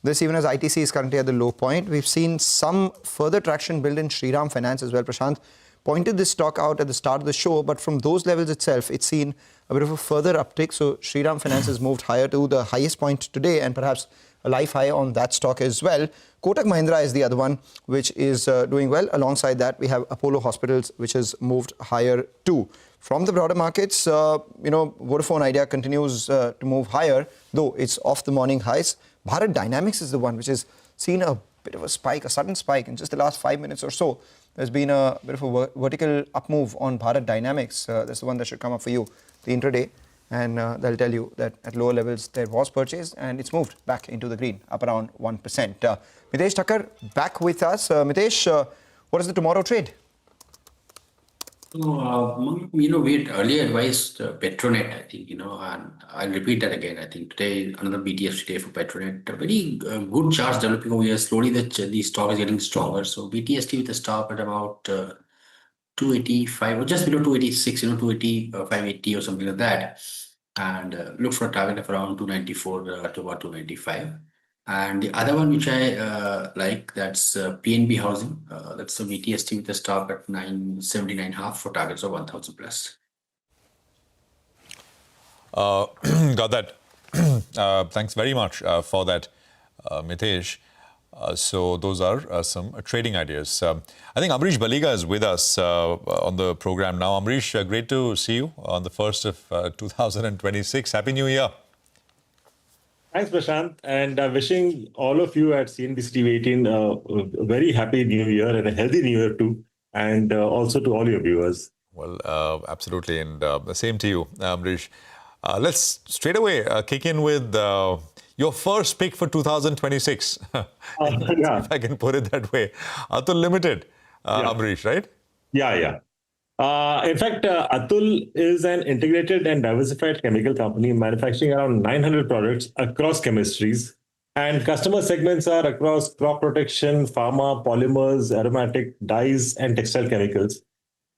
G: This even as ITC is currently at the low point. We've seen some further traction build in Shriram Finance as well. Prashant pointed this stock out at the start of the show, but from those levels itself, it's seen a bit of a further uptick. So Shriram Finance has moved higher to the highest point today and perhaps a life high on that stock as well. Kotak Mahindra is the other one, which is doing well. Alongside that, we have Apollo Hospitals, which has moved higher too. From the broader markets, Vodafone Idea continues to move higher, though it's off the morning highs. Bharat Dynamics is the one which has seen a bit of a spike, a sudden spike in just the last 5 minutes or so. There's been a bit of a vertical up move on Bharat Dynamics. That's the one that should come up for you, the intraday. And they'll tell you that at lower levels there was purchase and it's moved back into the green, up around 1%. Mitesh Thakkar back with us. Mitesh, what is the tomorrow trade?
D: We had earlier advised Petronet, I think, and I'll repeat that again. I think today, another BTS today for Petronet. A very good charts developing over here. Slowly, the stock is getting stronger. So BTST with a stop at about 285 or just below 286, 280, 580 or something like that. And look for a target of around 294 to about 295. And the other one which I like, that's PNB Housing. That's the BTST with a stop at 979.5 for targets of 1,000 plus.
B: Got that. Thanks very much for that, Mitesh. So those are some trading ideas. I think Amrish Baliga is with us on the program now. Amrish, great to see you on the 1st of 2026. Happy New Year.
N: Thanks, Prashant, and wishing all of you at CNBC-TV18 a very happy New Year and a healthy New Year too, and also to all your viewers.
B: Well, absolutely, and the same to you, Amrish. Let's straight away kick in with your first pick for 2026. If I can put it that way. Atul Limited, Amrish, right?
N: Yeah. In fact, Atul is an integrated and diversified chemical company manufacturing around 900 products across chemistries. And customer segments are across crop protection, pharma, polymers, aromatic dyes, and textile chemicals.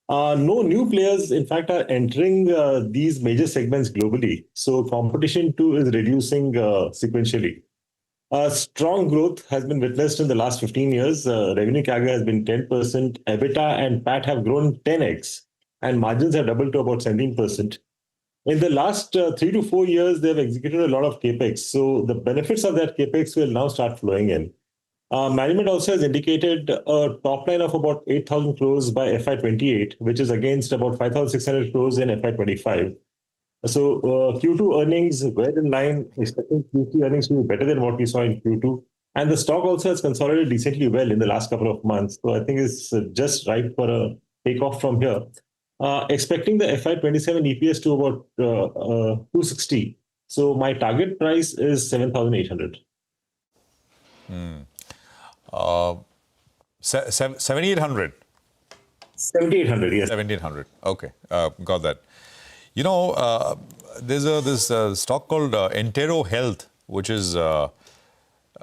N: No new players, in fact, are entering these major segments globally. So competition too is reducing sequentially. Strong growth has been witnessed in the last 15 years. Revenue CAGR has been 10%. EBITDA and PAT have grown 10x, and margins have doubled to about 17%. In the last 3 to 4 years, they've executed a lot of capex. So the benefits of that capex will now start flowing in. Management also has indicated a top line of about 8,000 crores by FY28, which is against about 5,600 crores in FY25. So Q2 earnings were in line, expecting Q3 earnings to be better than what we saw in Q2. And the stock also has consolidated decently well in the last couple of months. So I think it's just right for a takeoff from here. Expecting the FY27 EPS to about 260. So my target price is 7,800.
B: 7,800?
N: 7,800, yes.
B: 7,800. Okay, got that. There's this stock called Entero Health, which is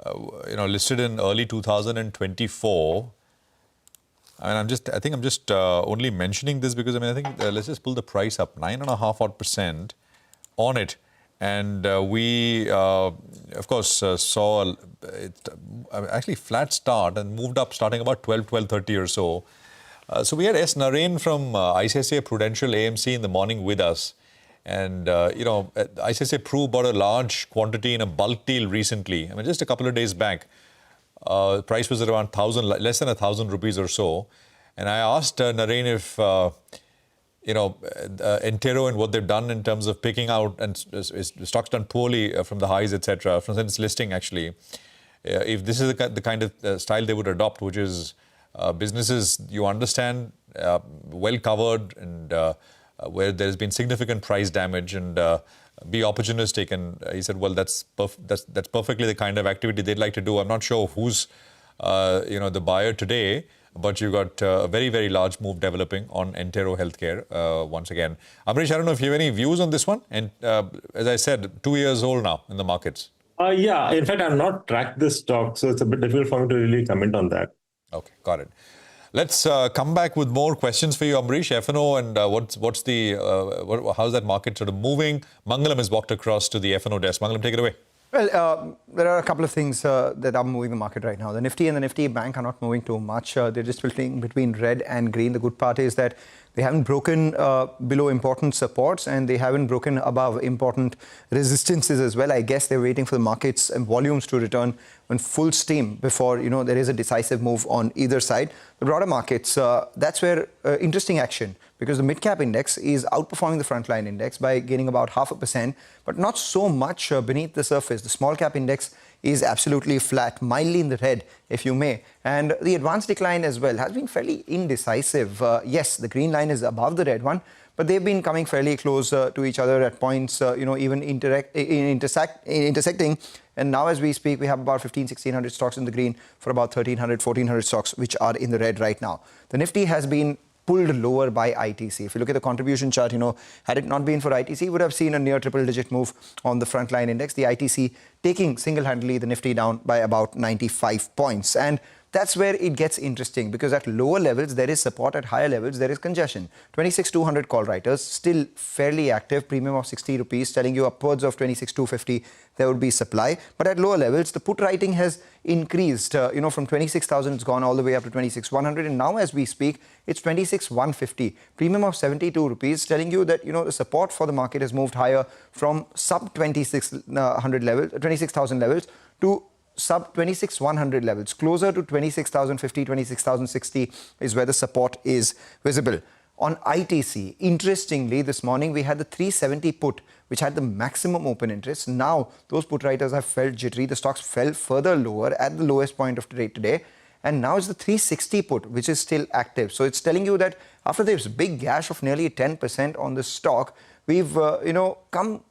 B: listed in early 2024. And I think I'm just only mentioning this because I think let's just pull the price up 9.5% on it, and we of course saw it actually flat start and moved up starting about 12:30 or so. So we had S. Narain from ICICI Prudential AMC in the morning with us. And, ICICI Pru bought a large quantity in a bulk deal recently. just a couple of days back. Price was around less than 1,000 rupees or so. And I asked Narain if, Entero and what they've done in terms of picking out, and stock's done poorly from the highs, etc., from its listing actually. If this is the kind of style they would adopt, which is businesses you understand, well covered, and where there's been significant price damage, and be opportunistic. And he said, well, that's perfectly the kind of activity they'd like to do. I'm not sure who's the buyer today, but you got a very, very large move developing on Entero Healthcare once again. Amrish, I don't know if you have any views on this one. And as I said, 2 years old now in the markets.
N: Yeah, in fact, I've not tracked this stock, so it's a bit difficult for me to really comment on that.
B: Okay, got it. Let's come back with more questions for you, Amrish. F&O and how's that market sort of moving? Mangalam is walked across to the F&O desk. Mangalam, take it away.
G: Well, there are a couple of things that are moving the market right now. The Nifty and the Nifty Bank are not moving too much. They're just tilting between red and green. The good part is that they haven't broken below important supports and they haven't broken above important resistances as well. I guess they're waiting for the markets and volumes to return on full steam before there is a decisive move on either side. The broader markets, that's where interesting action, because the mid-cap index is outperforming the frontline index by gaining about 0.5%, but not so much beneath the surface. The small-cap index is absolutely flat, mildly in the red, if you may. And the advanced decline as well has been fairly indecisive. Yes, the green line is above the red one, but they've been coming fairly close to each other at points, even intersecting. And now as we speak, we have about 1,500-1,600 stocks in the green for about 1,300-1,400 stocks, which are in the red right now. The Nifty has been pulled lower by ITC. If you look at the contribution chart, had it not been for ITC, you would have seen a near triple-digit move on the frontline index. The ITC taking single-handedly the Nifty down by about 95 points. And that's where it gets interesting, because at lower levels, there is support. At higher levels, there is congestion. 26,200 call writers, still fairly active, premium of 60 rupees, telling you upwards of 26,250, there would be supply. But at lower levels, the put writing has increased. From 26,000, it's gone all the way up to 26,100. And now, as we speak, it's 26,150, premium of 72 rupees, telling you that, the support for the market has moved higher from sub 26,000 levels to sub 26,100 levels. Closer to 26,050, 26,060 is where the support is visible. On ITC, interestingly, this morning we had the 370 put, which had the maximum open interest. Now, those put writers have felt jittery. The stocks fell further lower at the lowest point of the day today. And now it's the 360 put, which is still active. So it's telling you that after this big gash of nearly 10% on the stock, we've, come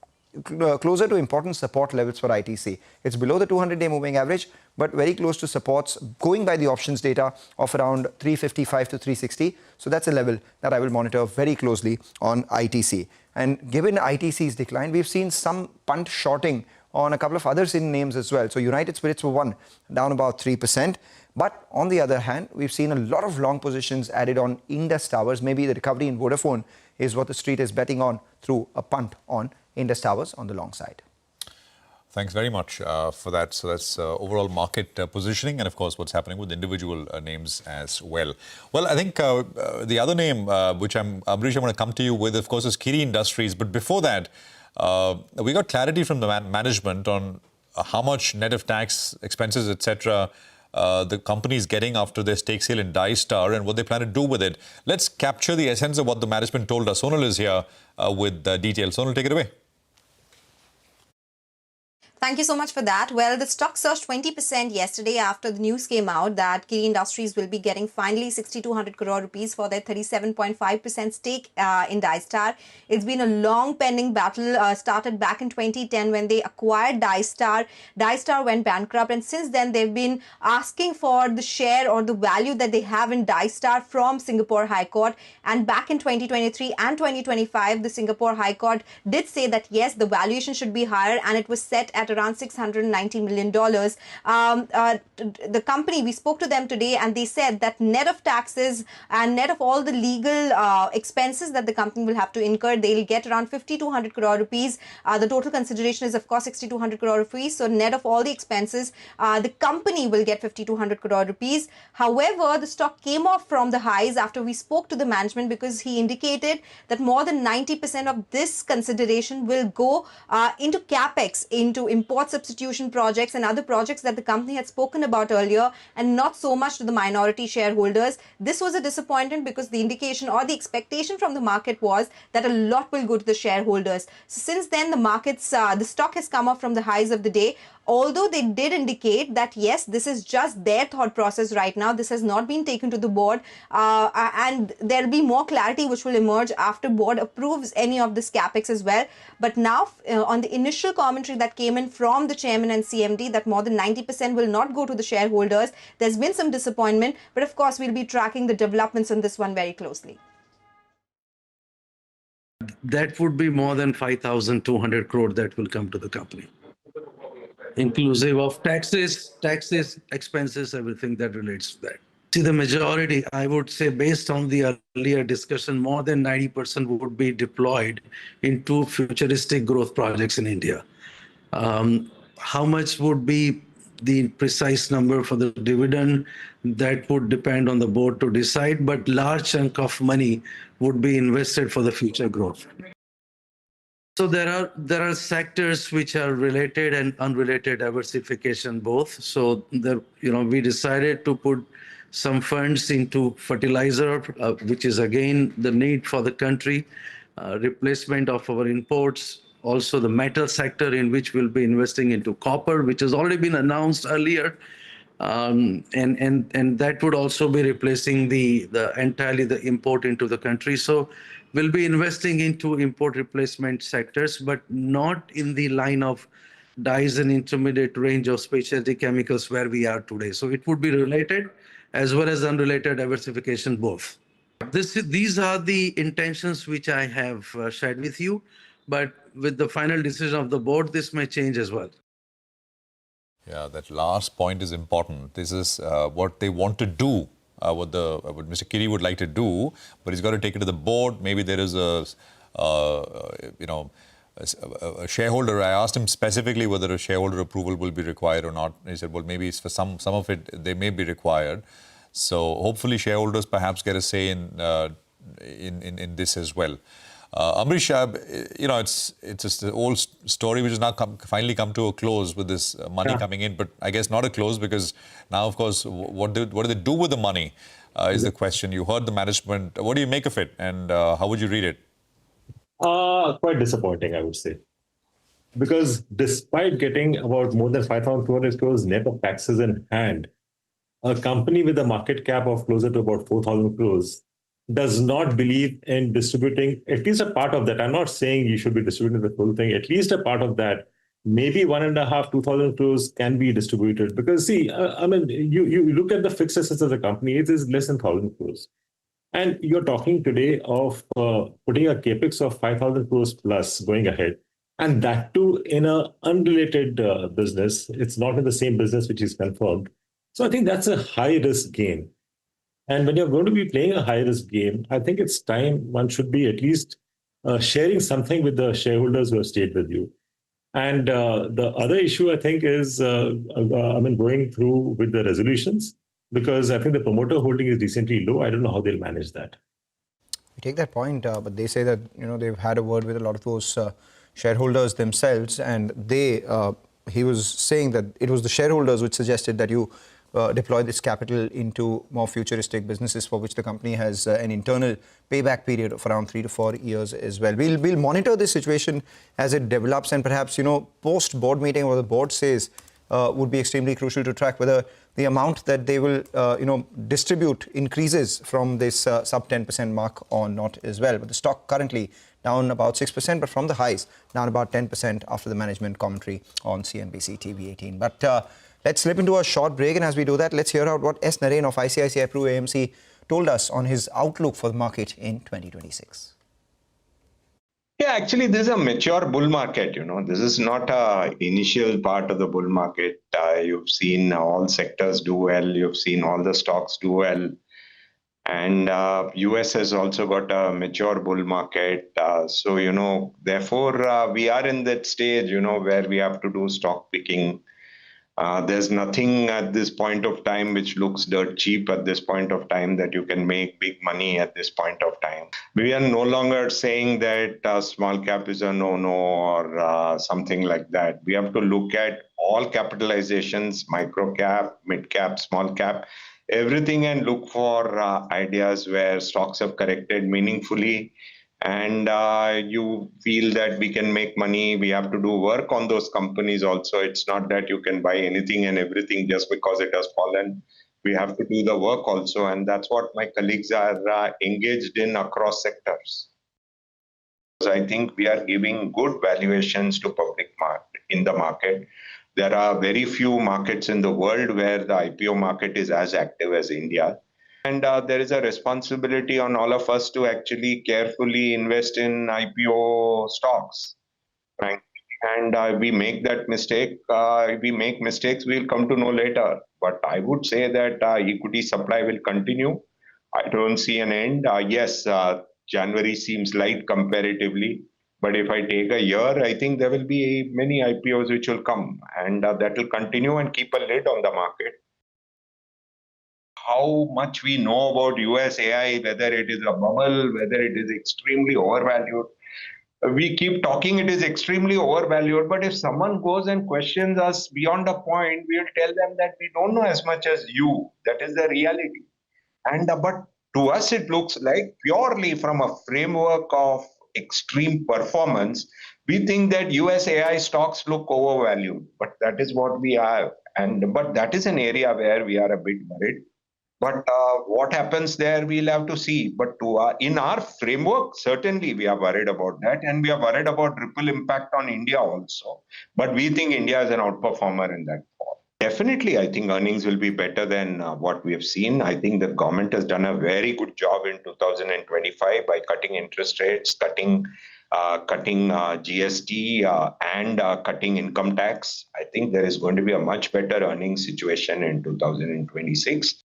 G: closer to important support levels for ITC. It's below the 200-day moving average, but very close to supports, going by the options data of around 355 to 360. So that's a level that I will monitor very closely on ITC. And given ITC's decline, we've seen some punt shorting on a couple of other sin names as well. So United Spirits were one, down about 3%. But on the other hand, we've seen a lot of long positions added on Indus Towers. Maybe the recovery in Vodafone is what the street is betting on through a punt on Indus Towers on the long side.
B: Thanks very much for that. So that's overall market positioning and, of course, what's happening with individual names as well. Well, I think the other name, which Amrish, I want to come to you with, of course, is Kiri Industries. But before that, we got clarity from the management on how much net of tax, expenses, etc., the company is getting after their stake sale in Dystar and what they plan to do with it. Let's capture the essence of what the management told us. Sonal is here with details. Sonal, take it away.
I: Thank you so much for that. Well, the stock surged 20% yesterday after the news came out that Kiri Industries will be getting finally 6,200 crore rupees for their 37.5% stake in Dystar. It's been a long pending battle, started back in 2010 when they acquired Dystar. Dystar went bankrupt, and since then they've been asking for the share or the value that they have in Dystar from Singapore High Court. And back in 2023 and 2025, the Singapore High Court did say that yes, the valuation should be higher, and it was set at around $690 million. The company, we spoke to them today, and they said that net of taxes and net of all the legal expenses that the company will have to incur, they'll get around 5,200 crore rupees. The total consideration is, of course, 6,200 crore rupees. So net of all the expenses, the company will get 5,200 crore rupees. However, the stock came off from the highs after we spoke to the management, because he indicated that more than 90% of this consideration will go into capex, into import substitution projects and other projects that the company had spoken about earlier, and not so much to the minority shareholders. This was a disappointment because the indication or the expectation from the market was that a lot will go to the shareholders. So since then, the markets, the stock has come up from the highs of the day. Although they did indicate that, yes, this is just their thought process right now. This has not been taken to the board, and there will be more clarity which will emerge after board approves any of this capex as well. But now, on the initial commentary that came in from the chairman and CMD, that more than 90% will not go to the shareholders, there's been some disappointment. But of course, we'll be tracking the developments on this one very closely.
O: That would be more than 5,200 crore that will come to the company, inclusive of taxes, expenses, everything that relates to that. See, the majority, I would say, based on the earlier discussion, more than 90% would be deployed into futuristic growth projects in India. How much would be the precise number for the dividend? That would depend on the board to decide, but large chunk of money would be invested for the future growth. So there are sectors which are related and unrelated diversification both. So we decided to put some funds into fertilizer, which is again the need for the country, replacement of our imports, also the metal sector in which we'll be investing into copper, which has already been announced earlier. And that would also be replacing the entirely the import into the country. So we'll be investing into import replacement sectors, but not in the line of dyes and intermediate range of specialty chemicals where we are today. So it would be related as well as unrelated diversification both. These are the intentions which I have shared with you, but with the final decision of the board, this may change as well.
B: Yeah, that last point is important. This is what they want to do, what Mr. Kiri would like to do, but he's got to take it to the board. Maybe there is a shareholder. I asked him specifically whether a shareholder approval will be required or not. He said, well, maybe it's for some of it, they may be required. So hopefully shareholders perhaps get a say in this as well. Amrish, it's just the old story which has now finally come to a close with this money coming in, but I guess not a close because now, of course, what do they do with the money is the question. You heard the management. What do you make of it, and how would you read it?
N: Quite disappointing, I would say. Because despite getting about more than 5,200 crores net of taxes in hand, a company with a market cap of closer to about 4,000 crores does not believe in distributing at least a part of that. I'm not saying you should be distributing the full thing, at least a part of that. Maybe 1.5, 2,000 crores can be distributed. Because see, you look at the fixed assets of the company, it is less than 1,000 crores. And you're talking today of putting a capex of 5,000 crores plus going ahead. And that too in an unrelated business. It's not in the same business which is confirmed. So I think that's a high risk game. And when you're going to be playing a high-risk game, I think it's time one should be at least sharing something with the shareholders who have stayed with you. And the other issue, I think, is going through with the resolutions, because I think the promoter holding is decently low. I don't know how they'll manage that.
G: We take that point, but they say that they've had a word with a lot of those shareholders themselves, and he was saying that it was the shareholders which suggested that you deploy this capital into more futuristic businesses for which the company has an internal payback period of around 3 to 4 years as well. We'll monitor this situation as it develops, and perhaps post board meeting, what the board says would be extremely crucial to track whether the amount that they will distribute increases from this sub 10% mark or not as well. But the stock currently down about 6%, but from the highs down about 10% after the management commentary on CNBC-TV18. But let's slip into a short break, and as we do that, let's hear out what S. Narain of ICICI Pru AMC told us on his outlook for the market in 2026.
C: Yeah, actually, this is a mature bull market. This is not an initial part of the bull market. You've seen all sectors do well. You've seen all the stocks do well. And US has also got a mature bull market. So, therefore, we are in that stage, where we have to do stock picking. There's nothing at this point of time which looks dirt cheap at this point of time that you can make big money at this point of time. We are no longer saying that small cap is a no-no or something like that. We have to look at all capitalizations, micro cap, mid cap, small cap, everything, and look for ideas where stocks have corrected meaningfully. And you feel that we can make money. We have to do work on those companies also. It's not that you can buy anything and everything just because it has fallen. We have to do the work also. And that's what my colleagues are engaged in across sectors. I think we are giving good valuations to public market in the market. There are very few markets in the world where the IPO market is as active as India. And there is a responsibility on all of us to actually carefully invest in IPO stocks, frankly, and we make that mistake. If we make mistakes, we'll come to know later. But I would say that equity supply will continue. I don't see an end. Yes, January seems light comparatively. But if I take a year, I think there will be many IPOs which will come, and that will continue and keep a lid on the market. How much we know about US AI, whether it is a bubble, whether it is extremely overvalued. We keep talking it is extremely overvalued, but if someone goes and questions us beyond a point, we'll tell them that we don't know as much as you. That is the reality. And but to us, it looks like purely from a framework of extreme performance, we think that US AI stocks look overvalued, but that is what we have. And but that is an area where we are a bit worried. But what happens there, we'll have to see. But in our framework, certainly we are worried about that. And we are worried about ripple impact on India also. But we think India is an outperformer in that fall. Definitely, I think earnings will be better than what we have seen. I think the government has done a very good job in 2025 by cutting interest rates, cutting GST, and cutting income tax. I think there is going to be a much better earnings situation in 2026.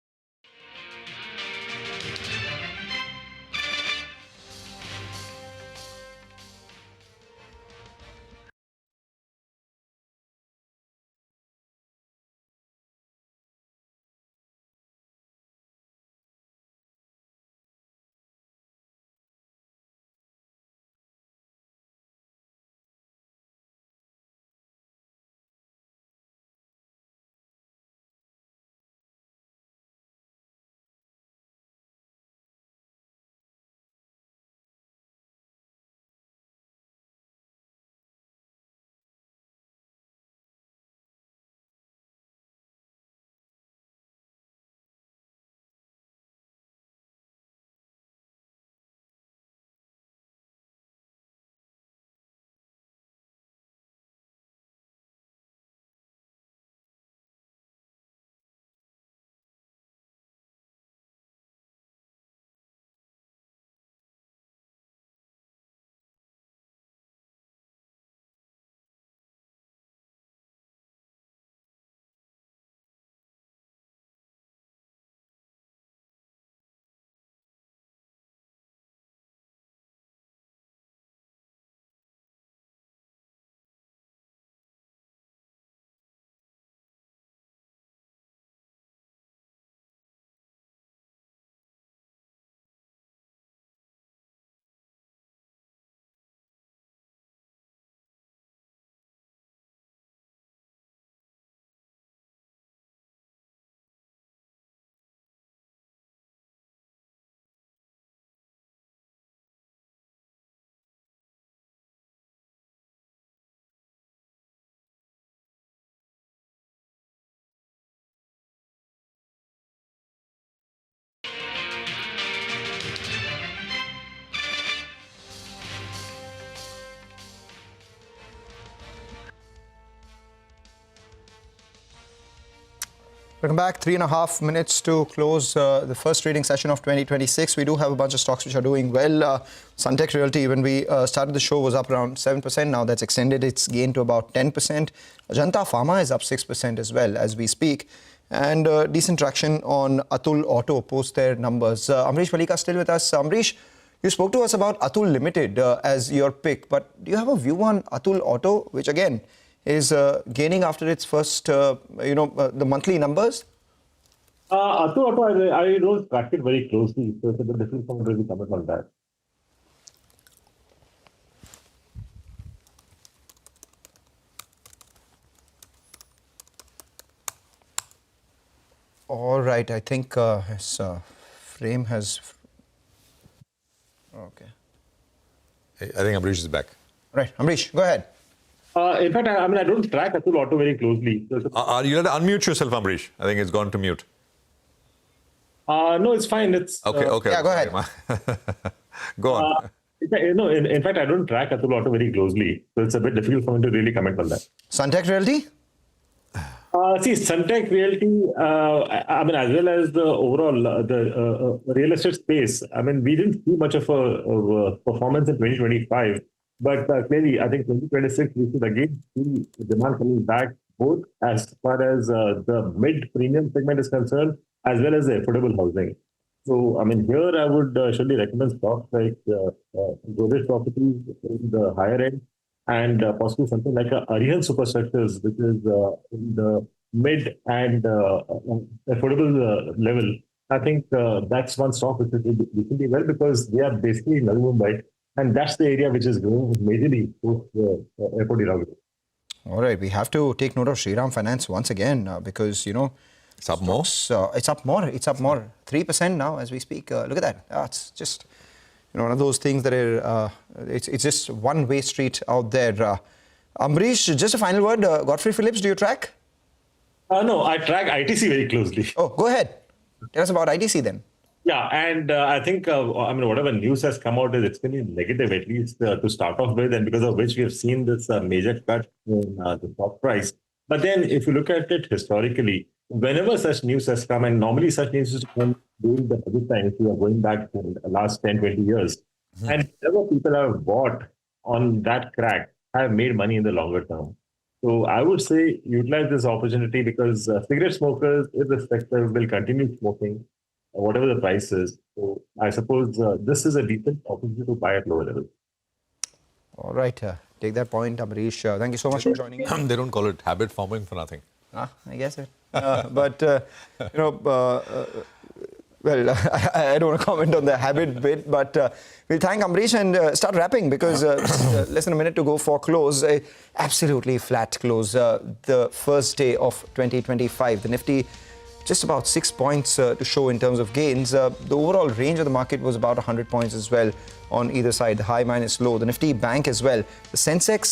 G: Welcome back. 3.5 minutes to close the first trading session of 2026. We do have a bunch of stocks which are doing well. Suntec Realty, when we started the show, was up around 7%. Now that's extended its gain to about 10%. Ajanta Pharma is up 6% as well as we speak. And decent traction on Atul Auto post their numbers. Amrish Palika still with us. Amrish, you spoke to us about Atul Limited as your pick, but do you have a view on Atul Auto, which again is gaining after its first, the monthly numbers?
N: Atul Auto, I don't track it very closely, so it's a bit difficult for me to really comment on that.
G: All right, I think his frame has... Okay.
B: I think Amrish is back.
G: Right, Amrish, go ahead.
N: In fact, I don't track Atul Auto very closely.
B: You have to unmute yourself, Amrish. I think it's gone to mute.
N: No, it's fine. It's
B: okay.
G: Yeah, go ahead.
B: Go on.
N: In fact, I don't track Atul Auto very closely, so it's a bit difficult for me to really comment on that.
G: Suntec Realty?
N: See, Suntec Realty, as well as the overall the real estate space. We didn't see much of a performance in 2025. But clearly, I think 2026, we should again see demand coming back, both as far as the mid-premium segment is concerned, as well as the affordable housing. So, I mean, here I would surely recommend stocks like Godrej Properties in the higher end, and possibly something like Arihant Superstructures, which is in the mid and affordable level. I think that's one stock which is recently well, because they are basically in Navi Mumbai, and that's the area which is growing majorly post the airport inauguration.
G: All right, we have to take note of Shriram Finance once again because, you know,
B: it's up more.
G: It's up more. It's up more. 3% now as we speak. Look at that. It's just, you know, one of those things that are, it's just one-way street out there. Ambrish, just a final word. Godfrey Phillips, do you track?
N: No, I track ITC very closely.
G: Oh, go ahead. Tell us about ITC then.
N: Yeah, and I think, I mean, whatever news has come out, it's been negative, at least to start off with, and because of which we have seen this major cut in the stock price. But then, if you look at it historically, whenever such news has come, and normally such news has come during the budget time, if you are going back to the last 10, 20 years, and whenever people have bought on that crack, have made money in the longer term. So I would say utilize this opportunity, because cigarette smokers, irrespective, will continue smoking, whatever the price is. So I suppose this is a decent opportunity to buy at lower levels.
G: All right. Take that point, Amrish. Thank you so much for joining in.
B: They don't call it habit forming for nothing.
G: I guess it. But, you know, well, I don't want to comment on the habit bit, but we'll thank Amrish and start wrapping, because less than a minute to go for close. Absolutely flat close. The first day of 2025. The Nifty just about 6 points to show in terms of gains. The overall range of the market was about 100 points as well on either side, the high minus low. The Nifty Bank as well. The sensex